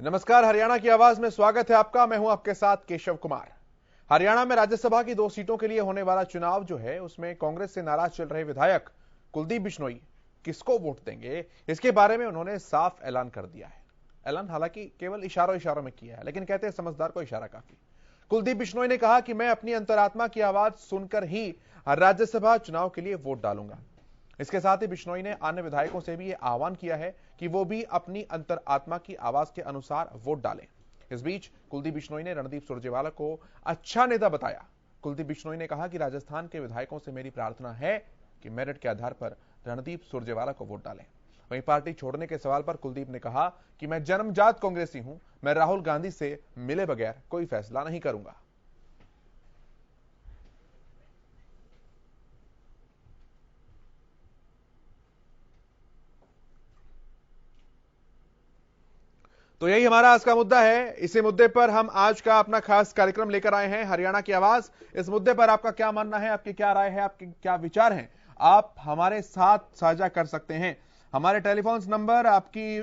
नमस्कार, हरियाणा की आवाज में स्वागत है आपका। मैं हूं आपके साथ केशव कुमार। हरियाणा में राज्यसभा की 2 सीटों के लिए होने वाला चुनाव जो है उसमें कांग्रेस से नाराज चल रहे विधायक कुलदीप बिश्नोई किसको वोट देंगे, इसके बारे में उन्होंने साफ ऐलान कर दिया है। ऐलान हालांकि केवल इशारों इशारों में किया है, लेकिन कहते हैं समझदार को इशारा काफी। कुलदीप बिश्नोई ने कहा कि मैं अपनी अंतरात्मा की आवाज सुनकर ही राज्यसभा चुनाव के लिए वोट डालूंगा। इसके साथ ही बिश्नोई ने अन्य विधायकों से भी यह आह्वान किया है कि वो भी अपनी अंतरात्मा की आवाज के अनुसार वोट डालें। इस बीच कुलदीप बिश्नोई ने रणदीप सुरजेवाला को अच्छा नेता बताया। कुलदीप बिश्नोई ने कहा कि राजस्थान के विधायकों से मेरी प्रार्थना है कि मेरिट के आधार पर रणदीप सुरजेवाला को वोट डालें। वहीं पार्टी छोड़ने के सवाल पर कुलदीप ने कहा कि मैं जन्मजात कांग्रेसी हूं, मैं राहुल गांधी से मिले बगैर कोई फैसला नहीं करूंगा। तो यही हमारा आज का मुद्दा है। इसी मुद्दे पर हम आज का अपना खास कार्यक्रम लेकर आए हैं, हरियाणा की आवाज। इस मुद्दे पर आपका क्या मानना है, आपकी क्या राय है, आपके क्या विचार हैं, आप हमारे साथ साझा कर सकते हैं। हमारे टेलीफोन नंबर आपकी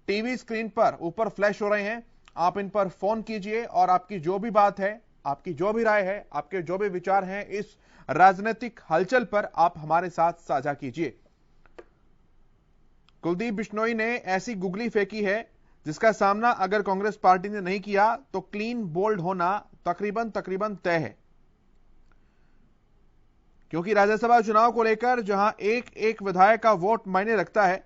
टीवी स्क्रीन पर ऊपर फ्लैश हो रहे हैं। आप इन पर फोन कीजिए और आपकी जो भी बात है, आपकी जो भी राय है, आपके जो भी विचार हैं इस राजनीतिक हलचल पर आप हमारे साथ साझा कीजिए। कुलदीप बिश्नोई ने ऐसी गुगली फेंकी है जिसका सामना अगर कांग्रेस पार्टी ने नहीं किया तो क्लीन बोल्ड होना तकरीबन तय है। क्योंकि राज्यसभा चुनाव को लेकर जहां एक एक विधायक का वोट मायने रखता है,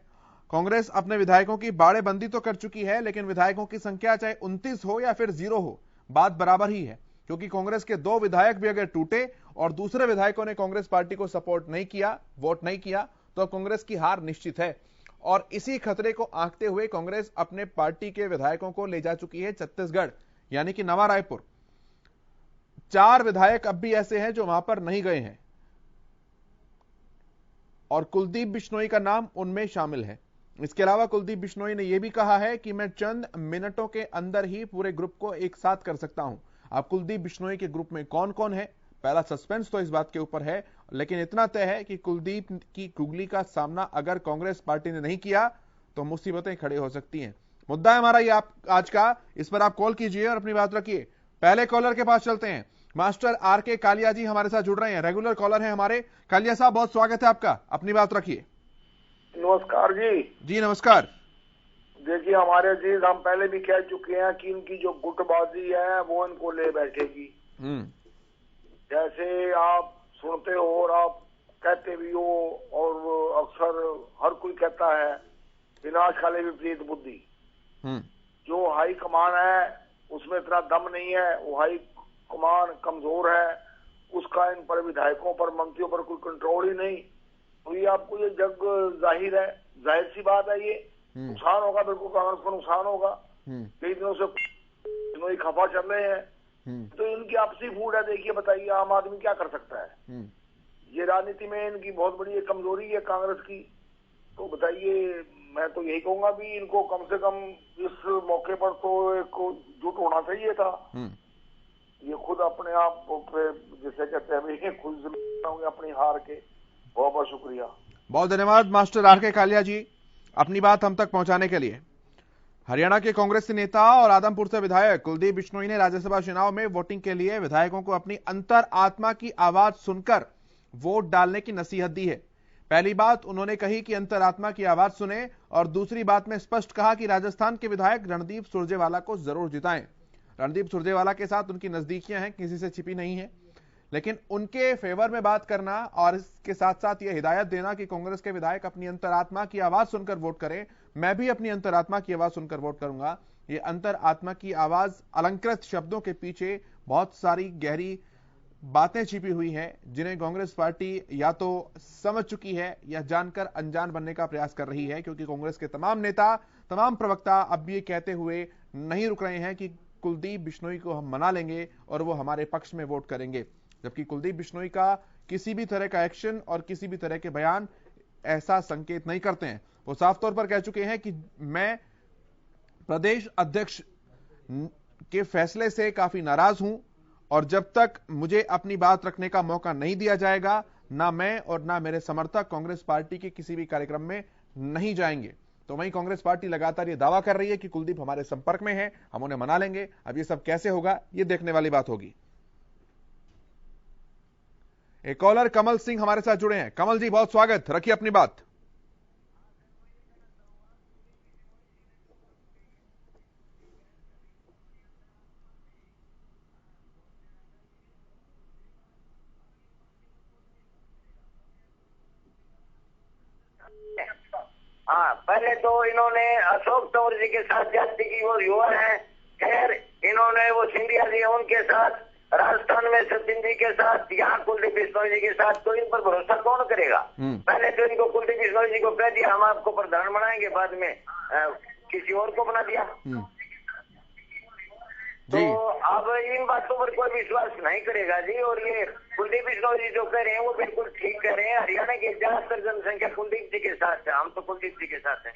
कांग्रेस अपने विधायकों की बाड़ेबंदी तो कर चुकी है, लेकिन विधायकों की संख्या चाहे 29 हो या फिर 0 हो, बात बराबर ही है। क्योंकि कांग्रेस के 2 विधायक भी अगर टूटे और दूसरे विधायकों ने कांग्रेस पार्टी को सपोर्ट नहीं किया, वोट नहीं किया, तो कांग्रेस की हार निश्चित है। और इसी खतरे को आंकते हुए कांग्रेस अपने पार्टी के विधायकों को ले जा चुकी है छत्तीसगढ़, यानी कि नवा रायपुर। 4 विधायक अब भी ऐसे हैं जो वहां पर नहीं गए हैं और कुलदीप बिश्नोई का नाम उनमें शामिल है। इसके अलावा कुलदीप बिश्नोई ने यह भी कहा है कि मैं चंद मिनटों के अंदर ही पूरे ग्रुप को एक साथ कर सकता हूं। अब कुलदीप बिश्नोई के ग्रुप में कौन कौन है, पहला सस्पेंस तो इस बात के ऊपर है, लेकिन इतना तय है कि कुलदीप की गुगली का सामना अगर कांग्रेस पार्टी ने नहीं किया तो मुसीबतें खड़ी हो सकती हैं। मुद्दा है हमारा ये आप आज का, इस पर आप कॉल कीजिए और अपनी बात रखिए। पहले कॉलर के पास चलते हैं। मास्टर आर के कालिया जी हमारे साथ जुड़ रहे हैं, रेगुलर कॉलर हैं हमारे। कालिया साहब, बहुत स्वागत है आपका, अपनी बात रखिए। नमस्कार जी। जी नमस्कार। देखिए हमारे जी, हम पहले भी कह चुके हैं कि इनकी जो गुटबाजी है वो इनको ले बैठेगी। जैसे आप सुनते हो और आप कहते भी हो, और अक्सर हर कोई कहता है विनाश काले विपरीत बुद्धि। जो हाई कमान है उसमें इतना दम नहीं है, वो हाई कमान कमजोर है, उसका इन पर विधायकों पर मंत्रियों पर कोई कंट्रोल ही नहीं। तो ये आपको ये जग जाहिर है, जाहिर सी बात है, ये नुकसान होगा, बिल्कुल कांग्रेस को नुकसान होगा। कई दिनों से इन्होंने खफा चल रहे हैं, तो इनकी आपसी फूट है। देखिए बताइए आम आदमी क्या कर सकता है। ये राजनीति में इनकी बहुत बड़ी एक कमजोरी है कांग्रेस की। तो बताइए, मैं तो यही कहूंगा भी इनको कम से कम इस मौके पर तो एक जुट होना चाहिए था। ये खुद अपने आप पे जैसे कहते हैं खुद होंगे अपनी हार के। बहुत बहुत शुक्रिया, बहुत धन्यवाद मास्टर आर के कालिया जी, अपनी बात हम तक पहुंचाने के लिए। हरियाणा के कांग्रेस नेता और आदमपुर से विधायक कुलदीप बिश्नोई ने राज्यसभा चुनाव में वोटिंग के लिए विधायकों को अपनी अंतर आत्मा की आवाज सुनकर वोट डालने की नसीहत दी है। पहली बात उन्होंने कही कि अंतरात्मा की आवाज सुने, और दूसरी बात में स्पष्ट कहा कि राजस्थान के विधायक रणदीप सुरजेवाला को जरूर जिताएं। रणदीप सुरजेवाला के साथ उनकी नजदीकियां हैं, किसी से छिपी नहीं है, लेकिन उनके फेवर में बात करना और इसके साथ साथ यह हिदायत देना कि कांग्रेस के विधायक अपनी अंतरात्मा की आवाज सुनकर वोट करें, मैं भी अपनी अंतरात्मा की आवाज सुनकर वोट करूंगा। ये अंतरात्मा की आवाज अलंकृत शब्दों के पीछे बहुत सारी गहरी बातें छिपी हुई हैं, जिन्हें कांग्रेस पार्टी या तो समझ चुकी है या जानकर अनजान बनने का प्रयास कर रही है। क्योंकि कांग्रेस के तमाम नेता, तमाम प्रवक्ता अब ये कहते हुए नहीं रुक रहे हैं कि कुलदीप बिश्नोई को हम मना लेंगे और वो हमारे पक्ष में वोट करेंगे, जबकि कुलदीप बिश्नोई का किसी भी तरह का एक्शन और किसी भी तरह के बयान ऐसा संकेत नहीं करते हैं। वो साफ तौर पर कह चुके हैं कि मैं प्रदेश अध्यक्ष के फैसले से काफी नाराज हूं, और जब तक मुझे अपनी बात रखने का मौका नहीं दिया जाएगा, ना मैं और ना मेरे समर्थक कांग्रेस पार्टी के किसी भी कार्यक्रम में नहीं जाएंगे। तो वहीं कांग्रेस पार्टी लगातार ये दावा कर रही है कि कुलदीप हमारे संपर्क में है, हम उन्हें मना लेंगे। अब ये सब कैसे होगा, ये देखने वाली बात होगी। एक कॉलर कमल सिंह हमारे साथ जुड़े हैं। कमल जी, बहुत स्वागत, रखिए अपनी बात। हाँ, पहले तो इन्होंने अशोक तंवर जी के साथ जाति की वो युवा है, खैर इन्होंने वो सिंधिया जी उनके साथ, राजस्थान में सचिन जी के साथ, यहाँ कुलदीप बिश्नोई जी के साथ, तो इन पर भरोसा कौन करेगा। पहले तो इनको कुलदीप बिश्नोई जी को कह दिया हम आपको प्रधान बनाएंगे, बाद में किसी और को बना दिया। तो अब इन बातों पर कोई विश्वास नहीं करेगा जी। और ये कुलदीप बिश्नोई जी जो कह रहे हैं वो बिल्कुल ठीक कह रहे हैं। हरियाणा की ज्यादातर जनसंख्या कुलदीप जी के साथ है, हम तो कुलदीप जी के साथ हैं।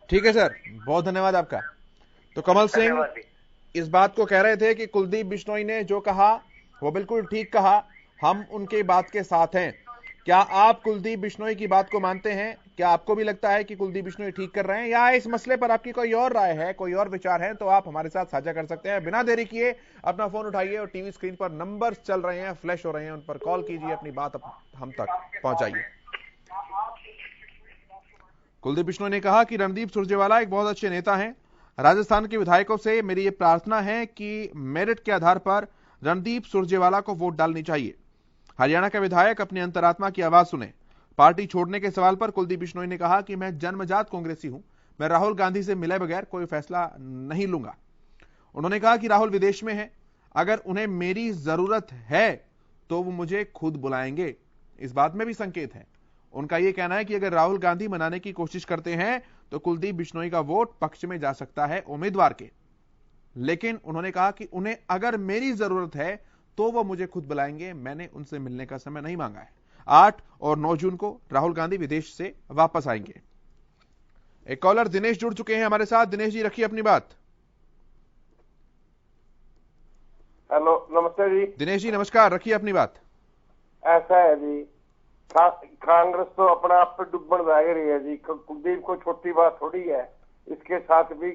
ठीक है सर, बहुत धन्यवाद आपका। तो कमल सिंह इस बात को कह रहे थे कि कुलदीप बिश्नोई ने जो कहा वो बिल्कुल ठीक कहा, हम उनके बात के साथ हैं। क्या आप कुलदीप बिश्नोई की बात को मानते हैं? क्या आपको भी लगता है कि कुलदीप बिश्नोई ठीक कर रहे हैं, या इस मसले पर आपकी कोई और राय है, कोई और विचार है, तो आप हमारे साथ साझा कर सकते हैं। बिना देरी किए अपना फोन उठाइए और टीवी स्क्रीन पर नंबर चल रहे हैं, फ्लैश हो रहे हैं, उन पर कॉल कीजिए, अपनी बात हम तक पहुंचाइए। कुलदीप बिश्नोई ने कहा कि रणदीप सुरजेवाला एक बहुत अच्छे नेता हैं। राजस्थान के विधायकों से मेरी ये प्रार्थना है कि मेरिट के आधार पर रणदीप सुरजेवाला को वोट डालनी चाहिए। हरियाणा का विधायक अपनी अंतरात्मा की आवाज सुने। पार्टी छोड़ने के सवाल पर कुलदीप बिश्नोई ने कहा कि मैं जन्मजात कांग्रेसी हूं, मैं राहुल गांधी से मिले बगैर कोई फैसला नहीं लूंगा। उन्होंने कहा कि राहुल विदेश में है, अगर उन्हें मेरी जरूरत है तो वो मुझे खुद बुलाएंगे। इस बात में भी संकेत है। उनका यह कहना है कि अगर राहुल गांधी मनाने की कोशिश करते हैं तो कुलदीप बिश्नोई का वोट पक्ष में जा सकता है उम्मीदवार के। लेकिन उन्होंने कहा कि उन्हें अगर मेरी जरूरत है तो वो मुझे खुद बुलाएंगे, मैंने उनसे मिलने का समय नहीं मांगा है। 8 और 9 जून को राहुल गांधी विदेश से वापस आएंगे। एक कॉलर दिनेश जुड़ चुके हैं हमारे साथ। दिनेश जी, रखिए अपनी बात। हेलो, नमस्ते जी। दिनेश जी नमस्कार, रखिए अपनी बात। ऐसा है जी, कांग्रेस तो अपना आप पे डुबन रह रही है जी। कुलदीप को छोटी बात थोड़ी है, इसके साथ भी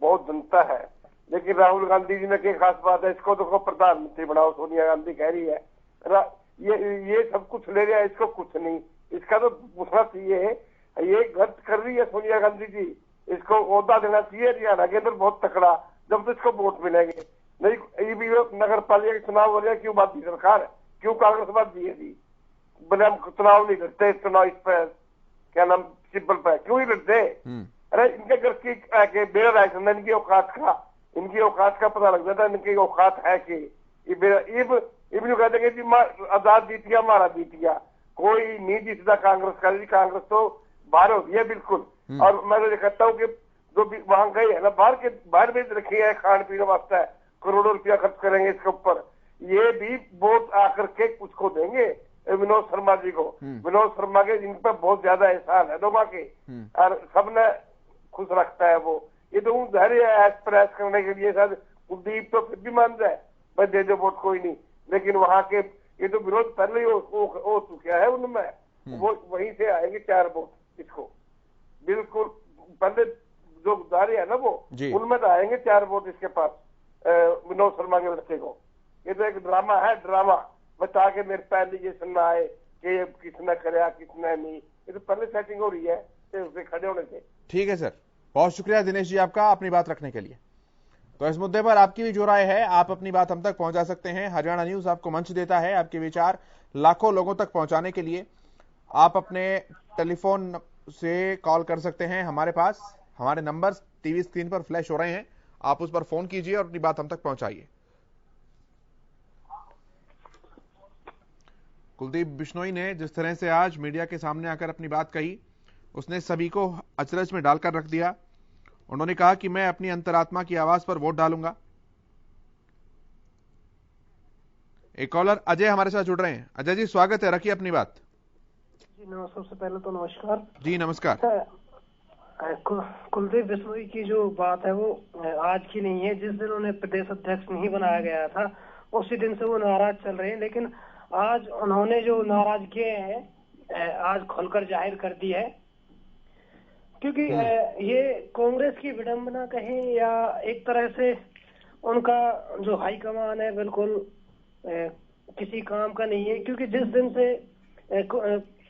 बहुत जनता है। लेकिन राहुल गांधी जी ने क्या खास बात है, इसको तो प्रधानमंत्री बनाओ, सोनिया गांधी कह रही है। ये सब कुछ ले रहा है, इसको कुछ नहीं। इसका तो पूछना चाहिए, ये गलत कर रही है सोनिया गांधी जी, इसको ओहदा देना चाहिए हरियाणा के अंदर बहुत तकड़ा, जब तो इसको वोट मिलेंगे। नहीं, ये भी नगर पालिका के चुनाव हो रहे, क्यों बात की सरकार, क्यों कांग्रेस बात दी है जी। बोले हम चुनाव नहीं लड़ते, चुनाव इस पर क्या नाम सिंपल पे क्यों ही लड़ते। अरे इनके घर की बेरा राय इनकी औकात का पता लग जाता है, इनकी औकात है कि जो कहते हैं कि आजाद जीत गया, हमारा जीत गया। कोई नहीं जीतता कांग्रेस का जी, कांग्रेस तो बाहर होती है बिल्कुल। और मैं तो कहता हूँ कि जो वहां गए है ना, बाहर भेज रखी है खान पीने वास्ते, करोड़ों रुपया खर्च करेंगे इसके ऊपर, ये भी वोट आकर के उसको देंगे विनोद शर्मा जी को। विनोद शर्मा के इन पर बहुत ज्यादा एहसान है लोगों के, और सबने खुश रखता है वो। ये तो धैर्य ऐश प्रयास करने के लिए शायद कुलदीप तो फिर भी मान जाए भाई दे दो वोट, कोई नहीं। लेकिन वहां के ये तो विरोध पहले ही हो चुका है उनमें, वो वहीं से आएंगे 4 वोट इसको बिल्कुल। पहले जो दारे है ना वो उनमें तो आएंगे 4 वोट इसके पास विनोद शर्मा के लड़के को। ये तो एक ड्रामा है, ड्रामा बता के मेरे पहले ये सुनना है कि ये किसने कराया किसने नहीं, ये तो पहले सेटिंग हो रही है उससे खड़े होने से। ठीक है सर, बहुत शुक्रिया दिनेश जी आपका अपनी बात रखने के लिए। तो इस मुद्दे पर आपकी भी जो राय है, आप अपनी बात हम तक पहुंचा सकते हैं। हरियाणा न्यूज आपको मंच देता है आपके विचार लाखों लोगों तक पहुंचाने के लिए। आप अपने टेलीफोन से कॉल कर सकते हैं हमारे पास, हमारे नंबर टीवी स्क्रीन पर फ्लैश हो रहे हैं, आप उस पर फोन कीजिए और अपनी बात हम तक पहुंचाइए। कुलदीप बिश्नोई ने जिस तरह से आज मीडिया के सामने आकर अपनी बात कही, उसने सभी को अचरज में डालकर रख दिया। उन्होंने कहा कि मैं अपनी अंतरात्मा की आवाज पर वोट डालूंगा। एक कॉलर अजय हमारे साथ जुड़ रहे हैं। अजय जी स्वागत है, रखिए अपनी बात। जी सबसे पहले तो नमस्कार जी। नमस्कार। कुलदीप बिश्नोई की जो बात है वो आज की नहीं है। जिस दिन उन्हें प्रदेश अध्यक्ष नहीं बनाया गया था उसी दिन से वो नाराज चल रहे हैं, लेकिन आज उन्होंने जो नाराजगी है आज खुलकर जाहिर कर दी है। क्योंकि ये कांग्रेस की विडंबना कहें या एक तरह से उनका जो हाईकमान है बिल्कुल किसी काम का नहीं है। क्योंकि जिस दिन से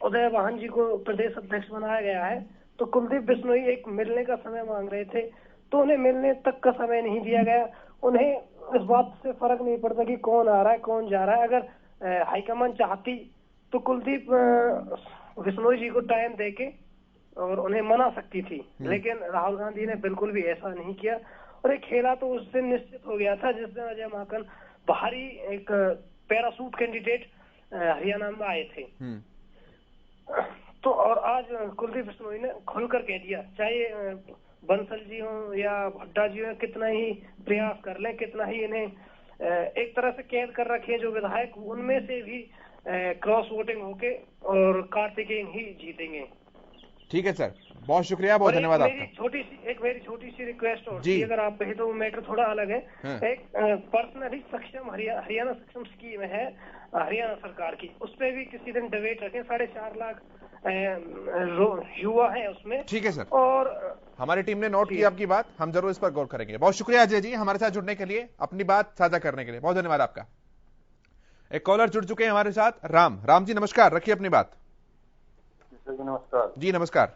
उदय वाहन जी को प्रदेश अध्यक्ष बनाया गया है तो कुलदीप बिश्नोई एक मिलने का समय मांग रहे थे, तो उन्हें मिलने तक का समय नहीं दिया गया। उन्हें इस बात से फर्क नहीं पड़ता कि कौन आ रहा है कौन जा रहा है। अगर हाईकमान चाहती तो कुलदीप बिश्नोई जी को टाइम देके और उन्हें मना सकती थी, लेकिन राहुल गांधी ने बिल्कुल भी ऐसा नहीं किया। और एक खेला तो उस दिन निश्चित हो गया था जिस दिन अजय माकन बाहरी एक पैरासूट कैंडिडेट हरियाणा में आए थे। तो और आज कुलदीप बिश्नोई ने खुलकर कह दिया, चाहे बंसल जी हो या भड्डा जी हो, कितना ही प्रयास कर लें, कितना ही इन्हें एक तरह से कैद कर रखे जो विधायक, उनमें से भी क्रॉस वोटिंग होके और कार्तिकेय ही जीतेंगे। ठीक है सर, बहुत शुक्रिया, बहुत धन्यवाद आपका। मेरी छोटी सी रिक्वेस्ट और जी, अगर आप कहें तो मैटर थोड़ा अलग है। एक पर्सनली सक्षम हरियाणा सक्षम स्कीम है हरियाणा सरकार की, उस पर भी किसी दिन डिबेट रखें। 4.5 लाख युवा है उसमें। ठीक है सर, और हमारी टीम ने नोट की आपकी बात, हम जरूर इस पर गौर करेंगे। बहुत शुक्रिया अजय जी हमारे साथ जुड़ने के लिए, अपनी बात साझा करने के लिए बहुत धन्यवाद आपका। एक कॉलर जुड़ चुके हैं हमारे साथ, राम जी नमस्कार, रखिए अपनी बात। सर जी नमस्कार। जी नमस्कार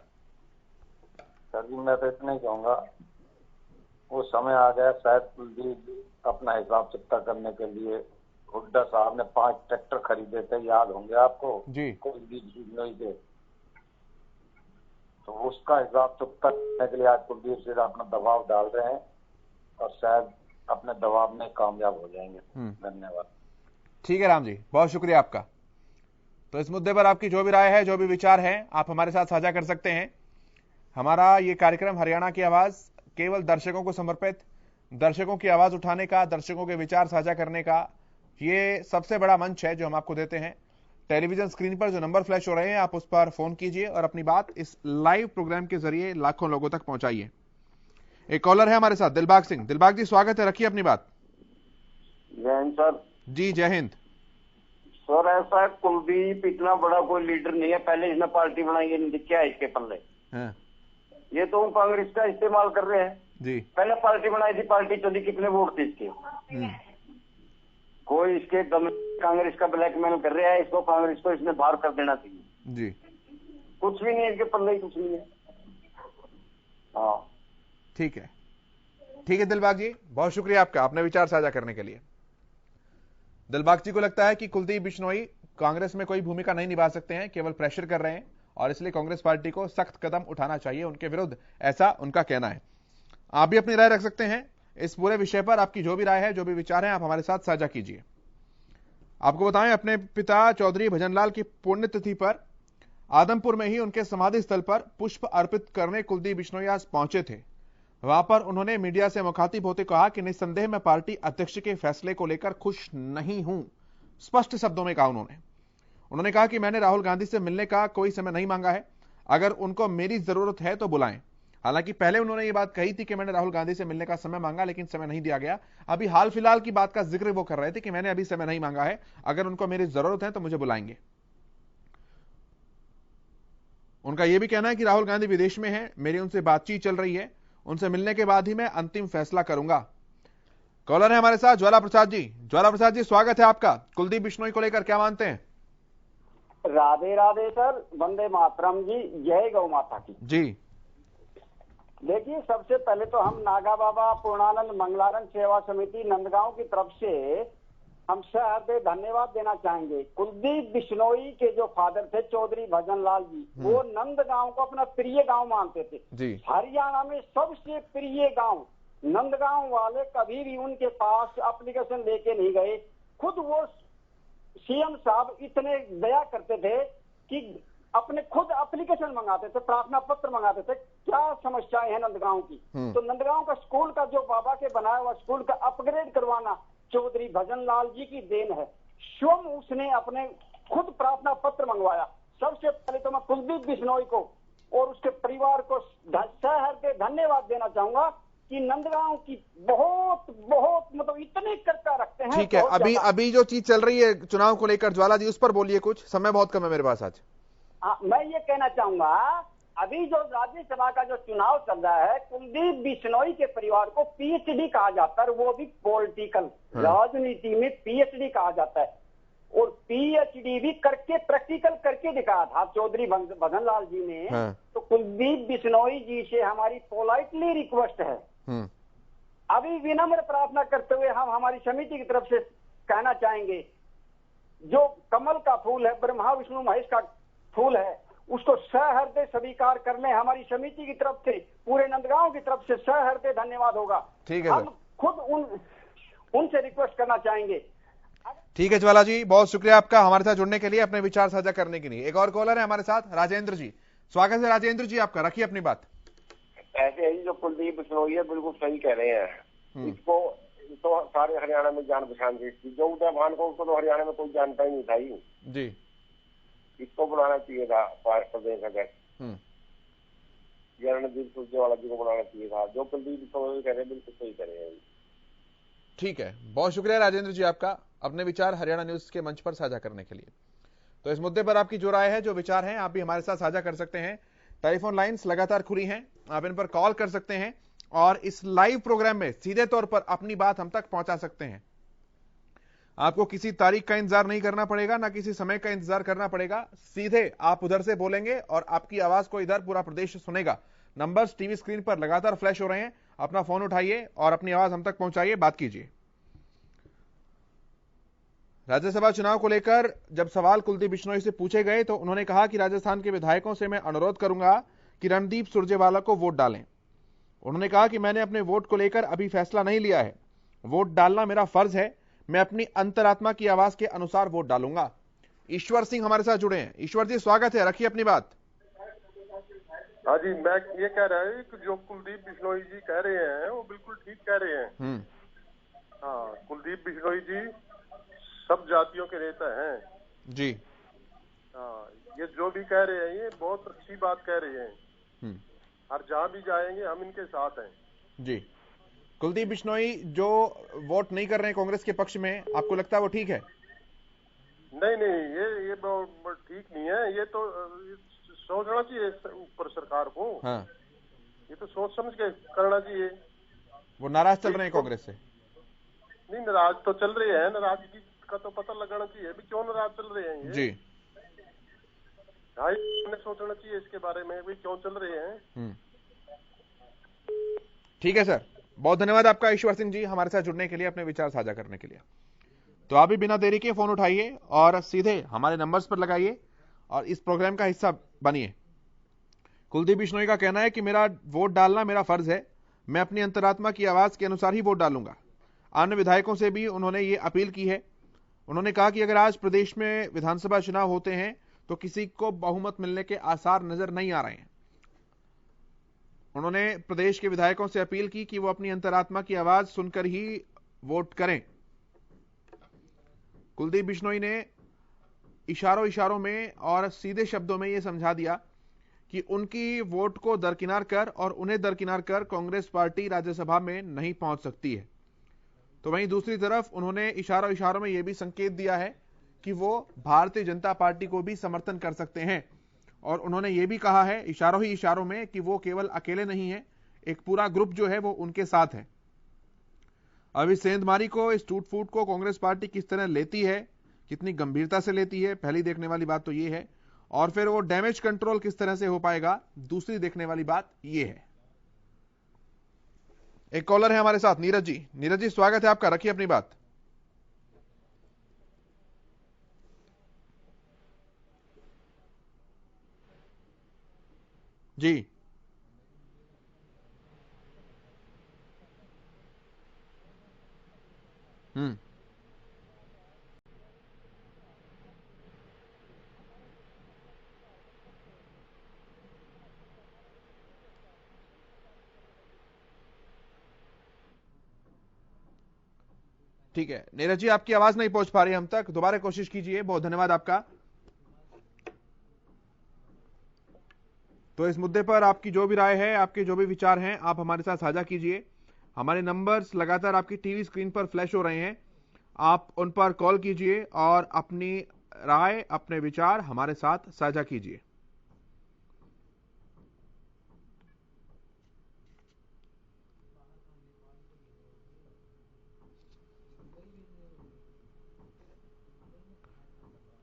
सर जी, मैं तो इतना ही कहूंगा, वो समय आ गया शायद कुलदीप अपना हिसाब चुकता करने के लिए। हुड्डा साहब ने 5 ट्रैक्टर खरीदे थे, याद होंगे आपको जी, कुलदीप बिश्नोई के, तो उसका हिसाब चुकता करने के लिए आज कुलदीप सिंह अपना दबाव डाल रहे हैं और शायद अपने दबाव में कामयाब हो जाएंगे। धन्यवाद। ठीक है राम जी, बहुत शुक्रिया आपका। तो इस मुद्दे पर आपकी जो भी राय है, जो भी विचार है, आप हमारे साथ साझा कर सकते हैं। हमारा ये कार्यक्रम हरियाणा की आवाज केवल दर्शकों को समर्पित, दर्शकों की आवाज उठाने का, दर्शकों के विचार साझा करने का ये सबसे बड़ा मंच है जो हम आपको देते हैं। टेलीविजन स्क्रीन पर जो नंबर फ्लैश हो रहे हैं, आप उस पर फोन कीजिए और अपनी बात इस लाइव प्रोग्राम के जरिए लाखों लोगों तक पहुंचाइए। एक कॉलर है हमारे साथ, दिलबाग सिंह। दिलबाग जी स्वागत है, रखिए अपनी बात। जय हिंद सर। जी जय हिंद सर। ऐसा है, कुलदीप इतना बड़ा कोई लीडर नहीं है, पहले इसने पार्टी बनाई है, क्या है इसके पल्ले? ये तो हम कांग्रेस का इस्तेमाल कर रहे हैं जी। पहले पार्टी बनाई थी, पार्टी चली, कितने वोट थे इसके? कोई इसके दम कांग्रेस का ब्लैकमेल कर रहा है, इसको कांग्रेस को इसने बाहर कर देना चाहिए जी। कुछ भी नहीं है इसके पल्ले ही, कुछ नहीं है। हाँ ठीक है दिलबाग जी, बहुत शुक्रिया आपका, आपने विचार साझा करने के लिए। दिलबाग जी को लगता है कि कुलदीप बिश्नोई कांग्रेस में कोई भूमिका नहीं निभा सकते हैं, केवल प्रेशर कर रहे हैं और इसलिए कांग्रेस पार्टी को सख्त कदम उठाना चाहिए उनके विरुद्ध, ऐसा उनका कहना है। आप भी अपनी राय रख सकते हैं इस पूरे विषय पर। आपकी जो भी राय है, जो भी विचार है, आप हमारे साथ साझा कीजिए। आपको बताएं, अपने पिता चौधरी भजनलाल की पुण्यतिथि पर आदमपुर में ही उनके समाधि स्थल पर पुष्प अर्पित करने कुलदीप बिश्नोई आज पहुंचे थे। वहां पर उन्होंने मीडिया से मुखातिब होते कहा कि निस्संदेह मैं पार्टी अध्यक्ष के फैसले को लेकर खुश नहीं हूं, स्पष्ट शब्दों में कहा उन्होंने कहा कि मैंने राहुल गांधी से मिलने का कोई समय नहीं मांगा है, अगर उनको मेरी जरूरत है तो बुलाएं। हालांकि पहले उन्होंने ये बात कही थी कि मैंने राहुल गांधी से मिलने का समय मांगा लेकिन समय नहीं दिया गया। अभी हाल फिलहाल की बात का जिक्र वो कर रहे थे कि मैंने अभी समय नहीं मांगा है, अगर उनको मेरी जरूरत है तो मुझे बुलाएंगे। उनका यह भी कहना है कि राहुल गांधी विदेश में है, मेरी उनसे बातचीत चल रही है, उनसे मिलने के बाद ही मैं अंतिम फैसला करूंगा। कॉलर है हमारे साथ ज्वाला प्रसाद जी। ज्वाला प्रसाद जी स्वागत है आपका। कुलदीप बिश्नोई को लेकर क्या मानते हैं? राधे राधे सर, वंदे मातरम जी, जय गौ माता की जी। देखिए, सबसे पहले तो हम नागा बाबा पूर्णानंद मंगलारण सेवा समिति नंदगांव की तरफ से हम सहृदय धन्यवाद देना चाहेंगे। कुलदीप बिश्नोई के जो फादर थे चौधरी भजनलाल जी, वो नंदगांव को अपना प्रिय गांव मानते थे जी। हरियाणा में सबसे प्रिय गांव नंदगांव वाले कभी भी उनके पास एप्लीकेशन लेके नहीं गए। खुद वो सीएम साहब इतने दया करते थे कि अपने खुद एप्लीकेशन मंगाते थे, प्रार्थना पत्र मंगाते थे, क्या समस्याएं हैं नंदगांव की। तो नंदगांव का स्कूल का जो बाबा के बनाया हुआ स्कूल का अपग्रेड करवाना चौधरी भजनलाल जी की देन है। स्वयं उसने अपने खुद प्रार्थना पत्र मंगवाया। सबसे पहले तो मैं कुलदीप बिश्नोई को और उसके परिवार को सहृदय धन्यवाद देना चाहूंगा कि नंदगांव की बहुत बहुत मतलब इतने कृपा रखते हैं। ठीक है, अभी जो चीज चल रही है चुनाव को लेकर ज्वाला जी, उस पर बोलिए कुछ, समय बहुत कम है मेरे पास आज। मैं ये कहना चाहूंगा, अभी जो राज्यसभा का जो चुनाव चल रहा है, कुलदीप बिश्नोई के परिवार को पीएचडी कहा जाता है, वो भी पॉलिटिकल राजनीति में पीएचडी कहा जाता है। और पीएचडी भी करके प्रैक्टिकल करके दिखाया था चौधरी भजन लाल जी ने। तो कुलदीप बिश्नोई जी से हमारी पोलाइटली रिक्वेस्ट है, अभी विनम्र प्रार्थना करते हुए हम हमारी समिति की तरफ से कहना चाहेंगे, जो कमल का फूल है, ब्रह्मा विष्णु महेश का फूल है, उसको सहृदय स्वीकार कर लें। हमारी समिति की तरफ से, पूरे नंदगांव की तरफ से सहृदय धन्यवाद होगा। ठीक है, हम खुद उनसे रिक्वेस्ट करना चाहेंगे। ठीक है ज्वाला जी, बहुत शुक्रिया आपका हमारे साथ जुड़ने के लिए, अपने विचार साझा करने के लिए। एक और कॉलर है हमारे साथ, राजेंद्र जी। स्वागत है राजेंद्र जी आपका, रखिए अपनी बात। ऐसे ही जो कुलदीप बिश्नोई है बिल्कुल सही कह रहे हैं। इसको तो सारे हरियाणा में जान पहचान थी, जो उदय भान को, उसको तो हरियाणा में कोई जानता ही नहीं था जी। इसको बुलाना चाहिए था प्रदेश अध्यक्ष, रणदीप सुरजेवाला जी को बुलाना चाहिए था। जो कुलदीप बिश्नोई कह रहे हैं बिल्कुल सही कह रहे हैं। ठीक है, बहुत शुक्रिया राजेंद्र जी आपका, अपने विचार हरियाणा न्यूज के मंच पर साझा करने के लिए। तो इस मुद्दे पर आपकी जो राय है, जो विचार हैं, आप भी हमारे साथ साझा कर सकते हैं। टेलीफोन लाइंस लगातार खुली हैं, आप इन पर कॉल कर सकते हैं और इस लाइव प्रोग्राम में सीधे तौर पर अपनी बात हम तक पहुंचा सकते हैं। आपको किसी तारीख का इंतजार नहीं करना पड़ेगा, ना किसी समय का इंतजार करना पड़ेगा। सीधे आप उधर से बोलेंगे और आपकी आवाज को इधर पूरा प्रदेश सुनेगा। नंबर्स टीवी स्क्रीन पर लगातार फ्लैश हो रहे हैं, अपना फोन उठाइए और अपनी आवाज हम तक पहुंचाइए, बात कीजिए। राज्यसभा चुनाव को लेकर जब सवाल कुलदीप बिश्नोई से पूछे गए तो उन्होंने कहा कि राजस्थान के विधायकों से मैं अनुरोध करूंगा कि रणदीप सुरजेवाला को वोट डालें। उन्होंने कहा कि मैंने अपने वोट को लेकर अभी फैसला नहीं लिया है, वोट डालना मेरा फर्ज है, मैं अपनी अंतरात्मा की आवाज के अनुसार वोट डालूंगा। ईश्वर सिंह हमारे साथ जुड़े हैं। ईश्वर जी स्वागत है, रखिए अपनी बात। हाँ जी, मैं ये कह रहा हूँ कि जो कुलदीप बिश्नोई जी कह रहे हैं वो बिल्कुल ठीक कह रहे हैं। हाँ, कुलदीप बिश्नोई जी सब जातियों के नेता हैं जी। हाँ, ये जो भी कह रहे हैं ये बहुत अच्छी बात कह रहे हैं। हर जहाँ भी जाएंगे हम इनके साथ हैं जी। कुलदीप बिश्नोई जो वोट नहीं कर रहे हैं कांग्रेस के पक्ष में, आपको लगता है वो ठीक है? नहीं, ये ठीक नहीं है। ये तो सोचना चाहिए ऊपर सरकार को। हाँ, ये तो सोच समझ के करना चाहिए। वो नाराज चल रहे हैं कांग्रेस से? नहीं, नाराज तो चल रहे हैं, नाराजगी का तो पता लगाना चाहिए भी क्यों नाराज चल रहे हैं ये जी। हाँ, सोचना चाहिए इसके बारे में भी क्यों चल रहे हैं। ठीक है सर, बहुत धन्यवाद आपका ईश्वर सिंह जी, हमारे साथ जुड़ने के लिए, अपने विचार साझा करने के लिए। तो आप भी बिना देरी के फोन उठाइए और सीधे हमारे नंबर्स पर लगाइए और इस प्रोग्राम का हिस्सा बनिए। कुलदीप बिश्नोई का कहना है कि मेरा वोट डालना मेरा फर्ज है, मैं अपनी अंतरात्मा की आवाज के अनुसार ही वोट डालूंगा। अन्य विधायकों से भी उन्होंने ये अपील की है। उन्होंने कहा कि अगर आज प्रदेश में विधानसभा चुनाव होते हैं तो किसी को बहुमत मिलने के आसार नजर नहीं आ रहे हैं। उन्होंने प्रदेश के विधायकों से अपील की कि वो अपनी अंतरात्मा की आवाज सुनकर ही वोट करें। कुलदीप बिश्नोई ने इशारों में और सीधे शब्दों में यह समझा दिया कि उनकी वोट को दरकिनार कर और उन्हें दरकिनार कर कांग्रेस पार्टी राज्यसभा में नहीं पहुंच सकती है। तो वहीं दूसरी तरफ उन्होंने इशारों में यह भी संकेत दिया है कि वो भारतीय जनता पार्टी को भी समर्थन कर सकते हैं और उन्होंने ये भी कहा है इशारों में कि वो केवल अकेले नहीं है, एक पूरा ग्रुप जो है वो उनके साथ है। अब इस सेंधमारी को, इस टूट फूट को कांग्रेस पार्टी किस तरह लेती है, कितनी गंभीरता से लेती है, पहली देखने वाली बात तो ये है, और फिर वो डैमेज कंट्रोल किस तरह से हो पाएगा, दूसरी देखने वाली बात ये है। एक कॉलर है हमारे साथ, नीरज जी। नीरज जी स्वागत है आपका, रखिए अपनी बात। जी ठीक है नीरज जी, आपकी आवाज नहीं पहुंच पा रही हम तक, दोबारा कोशिश कीजिए। बहुत धन्यवाद आपका। तो इस मुद्दे पर आपकी जो भी राय है, आपके जो भी विचार हैं, आप हमारे साथ साझा कीजिए। हमारे नंबर्स लगातार आपकी टीवी स्क्रीन पर फ्लैश हो रहे हैं, आप उन पर कॉल कीजिए और अपनी राय, अपने विचार हमारे साथ साझा कीजिए।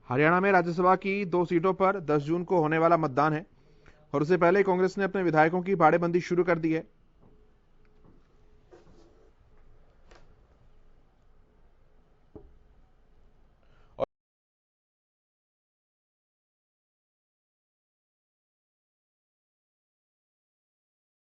हरियाणा में राज्यसभा की 2 सीटों पर 10 जून को होने वाला मतदान है और उससे पहले कांग्रेस ने अपने विधायकों की बाड़ेबंदी शुरू कर दी है।